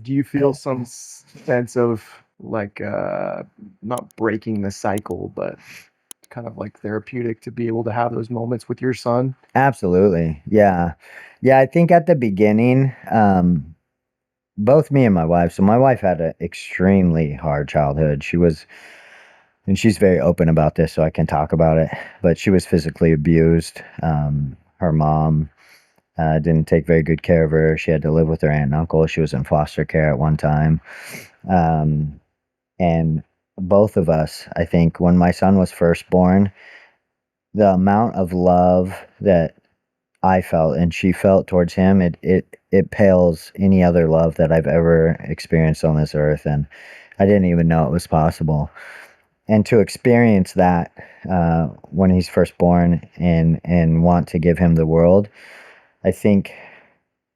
Do you feel some sense of like not breaking the cycle, but kind of like therapeutic to be able to have those moments with your son? Absolutely. Yeah. Yeah, I think at the beginning, both me and my wife, so my wife had an extremely hard childhood. And she's very open about this, so I can talk about it, but she was physically abused. Her mom didn't take very good care of her. She had to live with her aunt and uncle. She was in foster care at one time. Um, and both of us, I think, when my son was first born, the amount of love that I felt and she felt towards him, it pales any other love that I've ever experienced on this earth, and I didn't even know it was possible. And to experience that when he's first born and want to give him the world, I think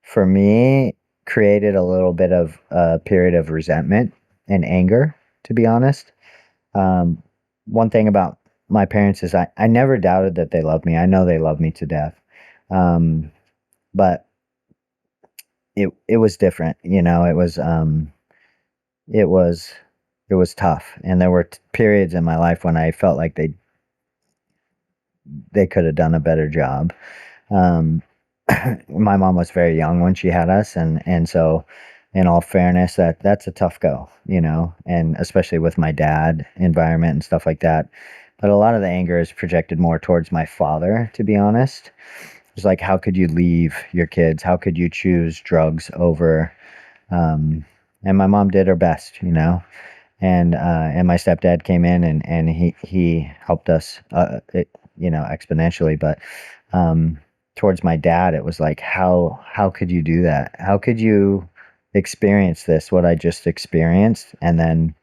for me created a little bit of a period of resentment and anger, to be honest. Um, One thing about my parents is I never doubted that they love me. I know they love me to death. Um, but it was different, you know, it was it was tough. And there were periods in my life when I felt like they could have done a better job. Um, my mom was very young when she had us, and so in all fairness, that's a tough go, you know, and especially with my dad environment and stuff like that. But a lot of the anger is projected more towards my father, to be honest. It's like, how could you leave your kids? How could you choose drugs over? Um, and my mom did her best, you know. And my stepdad came in and he helped us, you know, exponentially. But um, towards my dad, it was like, how could you do that? How could you experience this, what I just experienced, and then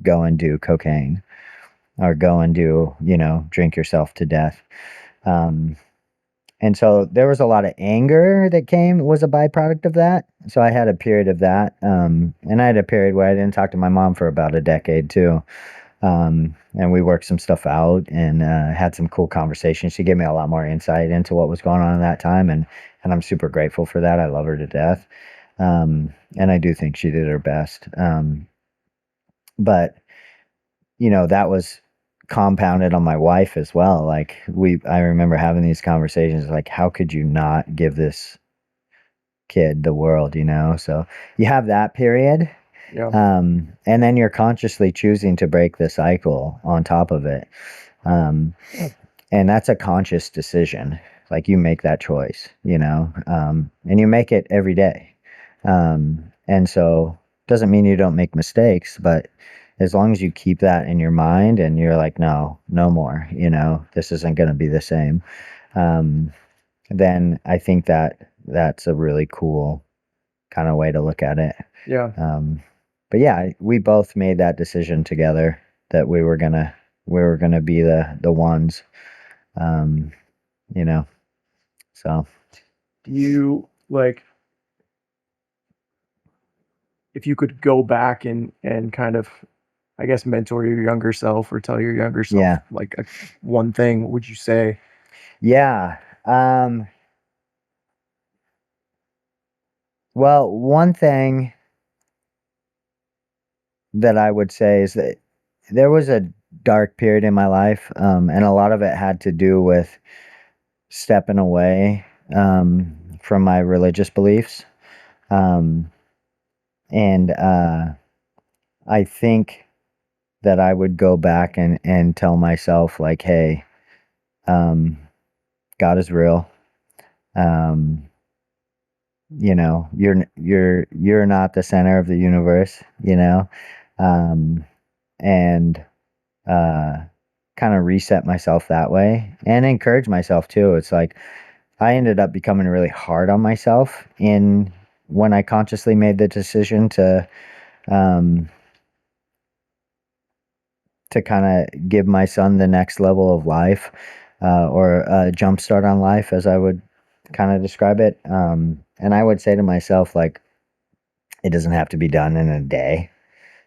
go and do cocaine or go and do, you know, drink yourself to death? Um, and so there was a lot of anger that came was a byproduct of that. So I had a period of that. And I had a period where I didn't talk to my mom for about a decade too. And we worked some stuff out and had some cool conversations. She gave me a lot more insight into what was going on in that time, and I'm super grateful for that. I love her to death, and I do think she did her best. But you know, that was compounded on my wife as well. Like I remember having these conversations, like, how could you not give this kid the world, you know? So you have that period. Yeah. And then you're consciously choosing to break the cycle on top of it. Um, and that's a conscious decision. Like, you make that choice, you know, and you make it every day. And so doesn't mean you don't make mistakes, but as long as you keep that in your mind and you're like, no, no more, you know, this isn't going to be the same. Um, then I think that that's a really cool kind of way to look at it. Yeah. Um, but yeah, we both made that decision together that we were gonna be the ones, um, you know. So Do you like if you could go back and kind of I guess mentor your younger self or tell your younger self yeah, like one thing, what would you say? yeah. Well, one thing that I would say is that there was a dark period in my life, and a lot of it had to do with stepping away from my religious beliefs. Um, and I think that I would go back and tell myself, like, hey, um, God is real. Um, you know, you're not the center of the universe, you know, um, and uh, kind of reset myself that way and encourage myself too. It's like I ended up becoming really hard on myself in when I consciously made the decision um, to kind of give my son the next level of life, or a jump start on life, as I would kind of describe it. And I would say to myself, like, it doesn't have to be done in a day.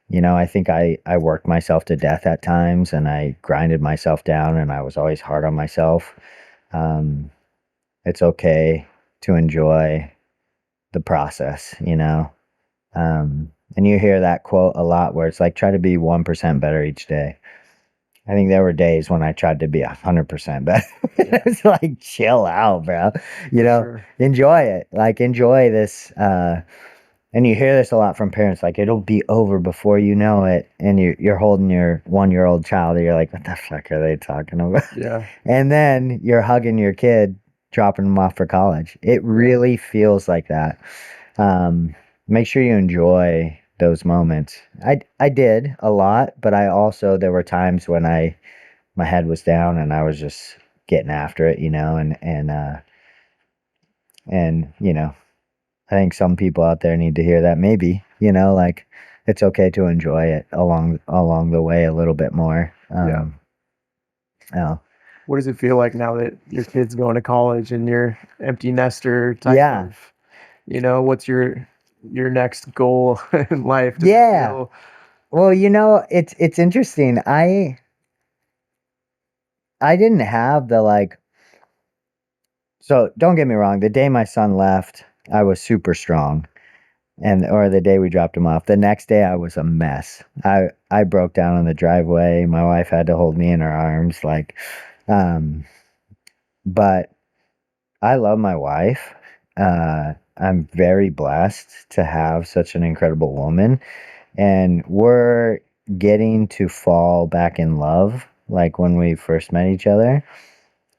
You know, I think I worked myself to death at times and I grinded myself down and I was always hard on myself. Um, it's okay to enjoy the process, you know. And you hear that quote a lot where it's like, try to be 1% better each day. I think there were days when I tried to be 100% better. Yeah, It's like, chill out, bro. for sure. Enjoy it. Like, enjoy this. And you hear this a lot from parents, like, it'll be over before you know it. And you're holding your 1-year-old child, and you're like, what the fuck are they talking about? Yeah, And then you're hugging your kid, dropping them off for college. It yeah, really feels like that. Make sure you enjoy those moments. I did a lot, but I also, there were times when my head was down and I was just getting after it, and I think some people out there need to hear that, maybe, like, it's okay to enjoy it along the way a little bit more. yeah. Yeah. What does it feel like now that your kid's going to college and you're empty nester type Yeah. of, what's your next goal in life? Does it Yeah. feel Well, it's interesting. I didn't have the, like, so don't get me wrong, the day my son left, I was super strong. Or the day we dropped him off. The next day I was a mess. I broke down on the driveway. My wife had to hold me in her arms, like, um but I love my wife. I'm very blessed to have such an incredible woman, and we're getting to fall back in love like when we first met each other,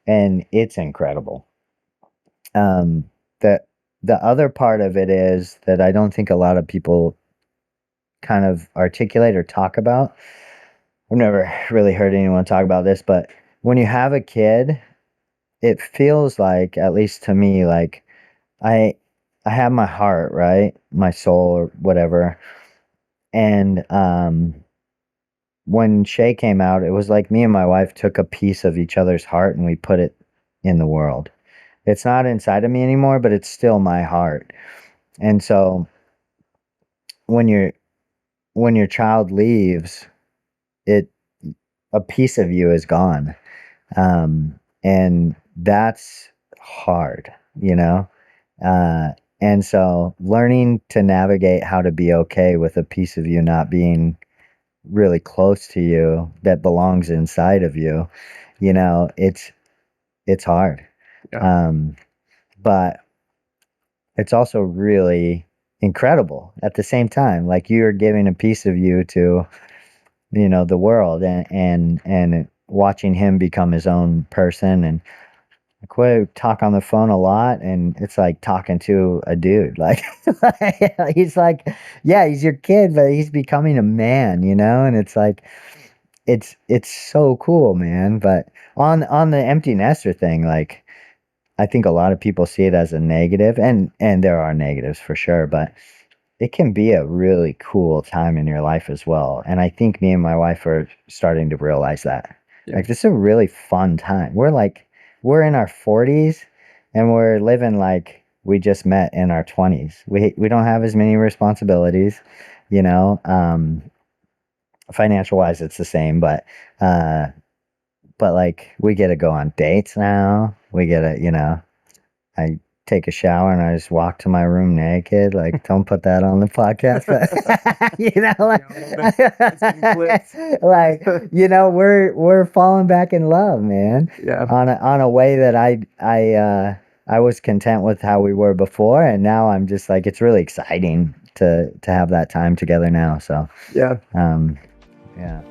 and it's incredible. Um, the the other part of it is that I don't think a lot of people kind of articulate or talk about. I've never really heard anyone talk about this, but when you have a kid, it feels like, at least to me, like I I have my heart, right? My soul or whatever. And when Shay came out, it was like me and my wife took a piece of each other's heart and we put it in the world. It's not inside of me anymore, but it's still my heart. And so when your child leaves, it a piece of you is gone. And that's hard, you know? Uh, and so learning to navigate how to be okay with a piece of you not being really close to you that belongs inside of you, it's hard. yeah, Um, but it's also really incredible at the same time. Like, you're giving a piece of you to, the world, and watching him become his own person. And like, we talk on the phone a lot, and it's like talking to a dude. Like, he's like, yeah, he's your kid, but he's becoming a man, and it's like, it's so cool, man. But on the empty nester thing, like, I think a lot of people see it as a negative, and there are negatives for sure, but it can be a really cool time in your life as well. And I think me and my wife are starting to realize that. yeah, Like, this is a really fun time. We're in our 40s, and we're living like we just met in our 20s. We don't have as many responsibilities, you know. Financial wise it's the same, uh but like, we get to go on dates now. We get to, I take a shower and I just walk to my room naked. Like, don't put that on the podcast, but It's getting clipped. like, we're falling back in love, man. Yeah, On a way that I was content with how we were before, and now I'm just like, it's really exciting to have that time together now. So, yeah. um, yeah.